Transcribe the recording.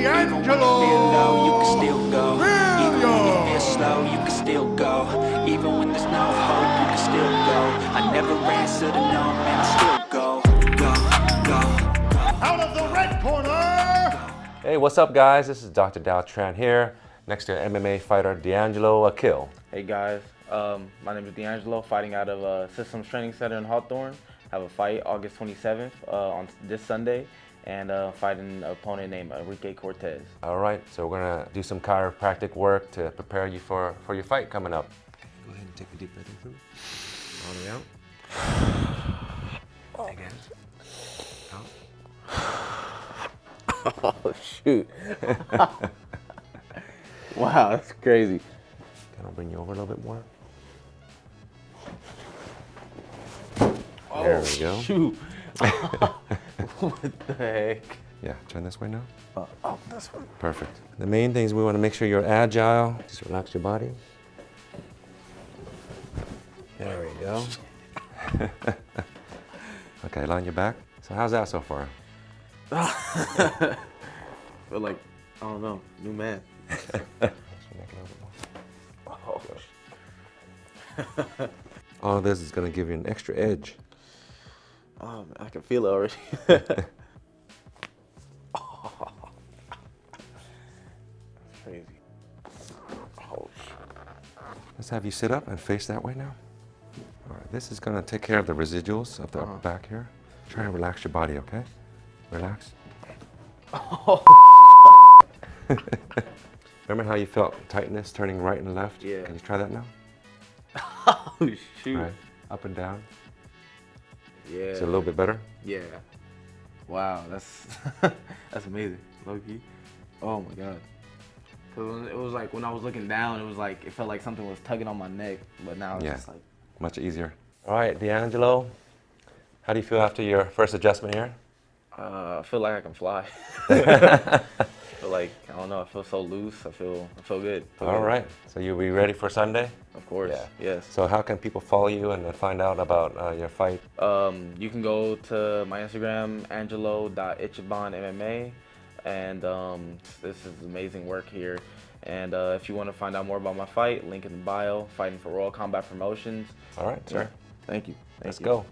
DiAngelo low, you can still go. Even when you feel Williams. slow, you can still go. Even when there's no hope, you can still go. I never answer to no, man, I still go. Out of the red corner, Hey, what's up, guys? This is Dr. Dao Tran here, next to MMA fighter DiAngelo Akil. Hey guys, my name is DiAngelo, fighting out of Systems Training Center in Hawthorne. Have a fight August 27th on this Sunday, and fighting an opponent named Enrique Cortez. All right, so we're gonna do some chiropractic work to prepare you for your fight coming up. Go ahead and take a deep breath in through. All the way out. Again. Out. Oh shoot! Wow, that's crazy. Can I bring you over a little bit more? Oh, there we go. Shoot! What the heck? Yeah, turn this way now. Oh, this one. Perfect. The main thing is we want to make sure you're agile. Just relax your body. There we go. Okay, line your back. So how's that so far? Feel like, I don't know, new man. Oh. All of this is going to give you an extra edge. Oh man, I can feel it already. Oh. Crazy. Oh. Let's have you sit up and face that way now. All right, this is going to take care of the residuals of the upper back here. Try to relax your body, okay? Relax. Oh. Remember how you felt tightness turning right and left? Yeah. Can you try that now? Oh shoot. Right, up and down. Yeah. Is it a little bit better? Yeah. Wow, that's that's amazing, low-key. Oh my god. Cause it was like when I was looking down, it was like it felt like something was tugging on my neck, but now it's just like Much easier. All right, DiAngelo, how do you feel after your first adjustment here? I feel like I can fly. I feel like, I don't know, I feel so loose. I feel good. All right, so you'll be ready for Sunday? Of course, Yeah. yes. So how can people follow you and find out about your fight? You can go to my Instagram, angelo.ichibanmma, and this is amazing work here. And if you want to find out more about my fight, link in the bio, fighting for Royal Combat Promotions. All right, sir. Thank you. Let's go.